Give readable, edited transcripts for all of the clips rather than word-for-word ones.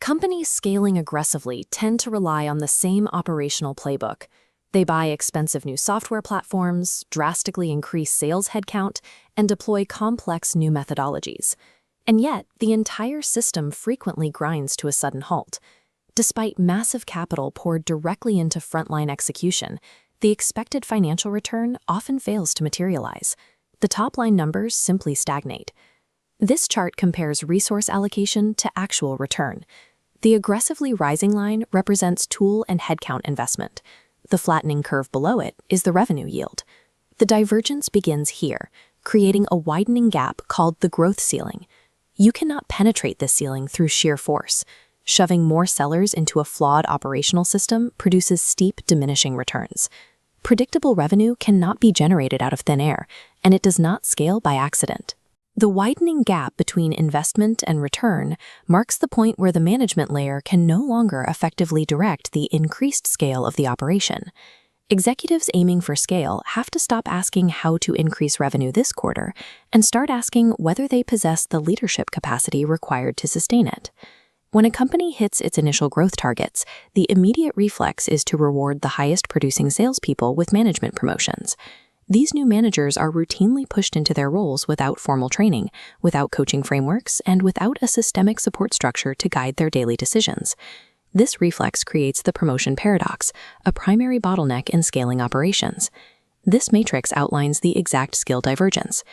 Companies scaling aggressively tend to rely on the same operational playbook. They buy expensive new software platforms, drastically increase sales headcount, and deploy complex new methodologies. And yet, the entire system frequently grinds to a sudden halt. Despite massive capital poured directly into frontline execution, the expected financial return often fails to materialize. The top-line numbers simply stagnate. This chart compares resource allocation to actual return. The aggressively rising line represents tool and headcount investment. The flattening curve below it is the revenue yield. The divergence begins here, creating a widening gap called the growth ceiling. You cannot penetrate this ceiling through sheer force. Shoving more sellers into a flawed operational system produces steep diminishing returns. Predictable revenue cannot be generated out of thin air, and it does not scale by accident. The widening gap between investment and return marks the point where the management layer can no longer effectively direct the increased scale of the operation. Executives aiming for scale have to stop asking how to increase revenue this quarter and start asking whether they possess the leadership capacity required to sustain it. When a company hits its initial growth targets, the immediate reflex is to reward the highest producing salespeople with management promotions. These new managers are routinely pushed into their roles without formal training, without coaching frameworks, and without a systemic support structure to guide their daily decisions. This reflex creates the promotion paradox, a primary bottleneck in scaling operations. This matrix outlines the exact skill divergence.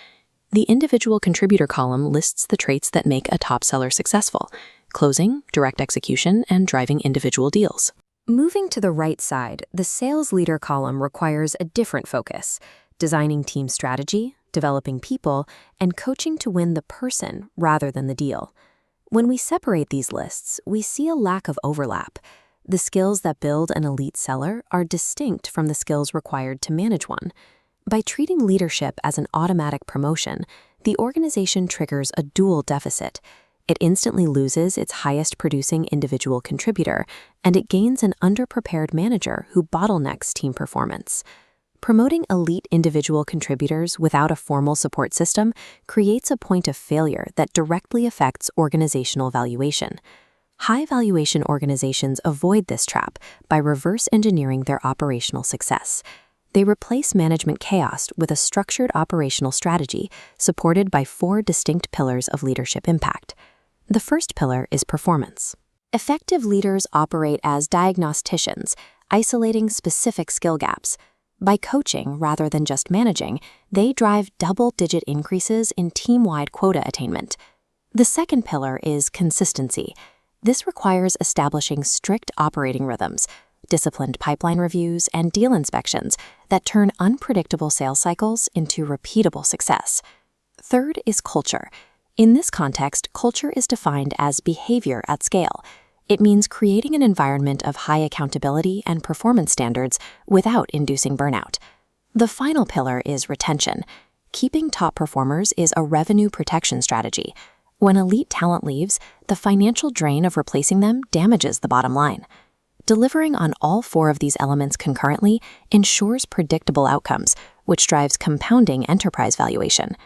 The individual contributor column lists the traits that make a top seller successful: closing, direct execution, and driving individual deals. Moving to the right side, the sales leader column requires a different focus: designing team strategy, developing people, and coaching to win the person rather than the deal. When we separate these lists, we see a lack of overlap. The skills that build an elite seller are distinct from the skills required to manage one. By treating leadership as an automatic promotion, the organization triggers a dual deficit. It instantly loses its highest producing individual contributor, and it gains an underprepared manager who bottlenecks team performance. Promoting elite individual contributors without a formal support system creates a point of failure that directly affects organizational valuation. High-valuation organizations avoid this trap by reverse engineering their operational success. They replace management chaos with a structured operational strategy supported by 4 distinct pillars of leadership impact. The first pillar is performance. Effective leaders operate as diagnosticians, isolating specific skill gaps. By coaching rather than just managing, they drive double-digit increases in team-wide quota attainment. The second pillar is consistency. This requires establishing strict operating rhythms, disciplined pipeline reviews, and deal inspections that turn unpredictable sales cycles into repeatable success. Third is culture. In this context, culture is defined as behavior at scale. It means creating an environment of high accountability and performance standards without inducing burnout. The final pillar is retention. Keeping top performers is a revenue protection strategy. When elite talent leaves, the financial drain of replacing them damages the bottom line. Delivering on all 4 of these elements concurrently ensures predictable outcomes, which drives compounding enterprise valuation.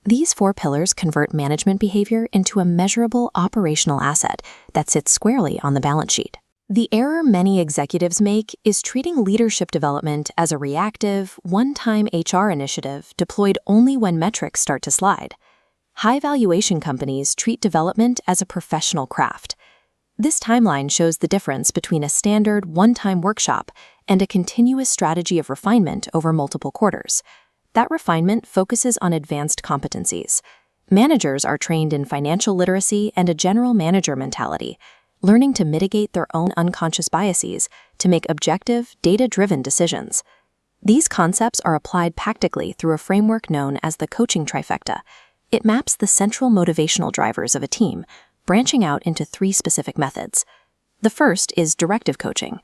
These 4 pillars convert management behavior into a measurable operational asset that sits squarely on the balance sheet. The error many executives make is treating leadership development as a reactive, one-time HR initiative deployed only when metrics start to slide. High-valuation companies treat development as a professional craft. This timeline shows the difference between a standard one-time workshop and a continuous strategy of refinement over multiple quarters. That refinement focuses on advanced competencies. Managers are trained in financial literacy and a general manager mentality, learning to mitigate their own unconscious biases to make objective, data-driven decisions. These concepts are applied practically through a framework known as the coaching trifecta. It maps the central motivational drivers of a team, branching out into 3 specific methods. The first is directive coaching.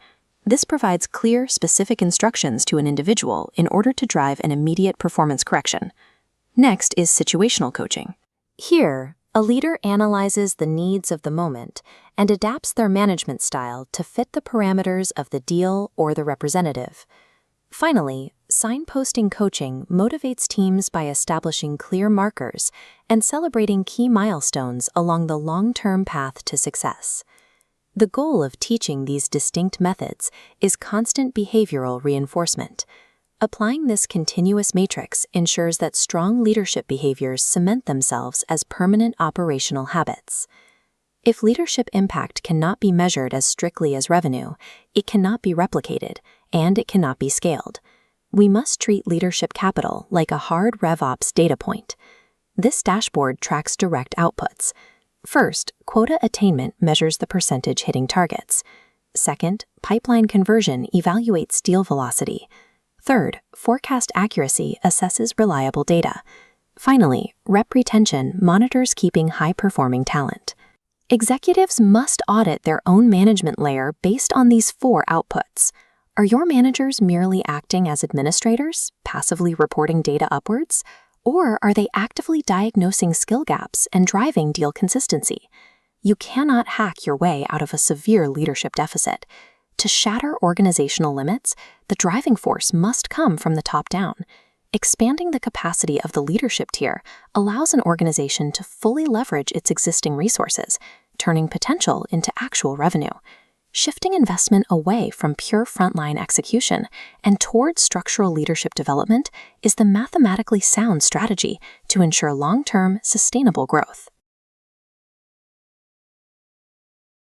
This provides clear, specific instructions to an individual in order to drive an immediate performance correction. Next is situational coaching. Here, a leader analyzes the needs of the moment and adapts their management style to fit the parameters of the deal or the representative. Finally, signposting coaching motivates teams by establishing clear markers and celebrating key milestones along the long-term path to success. The goal of teaching these distinct methods is constant behavioral reinforcement. Applying this continuous matrix ensures that strong leadership behaviors cement themselves as permanent operational habits. If leadership impact cannot be measured as strictly as revenue, it cannot be replicated, and it cannot be scaled. We must treat leadership capital like a hard RevOps data point. This dashboard tracks direct outputs. First, quota attainment measures the percentage hitting targets. Second, pipeline conversion evaluates deal velocity. Third, forecast accuracy assesses reliable data. Finally, rep retention monitors keeping high-performing talent. Executives must audit their own management layer based on these 4 outputs. Are your managers merely acting as administrators, passively reporting data upwards? Or are they actively diagnosing skill gaps and driving deal consistency? You cannot hack your way out of a severe leadership deficit. To shatter organizational limits, the driving force must come from the top down. Expanding the capacity of the leadership tier allows an organization to fully leverage its existing resources, turning potential into actual revenue. Shifting investment away from pure frontline execution and toward structural leadership development is the mathematically sound strategy to ensure long-term, sustainable growth.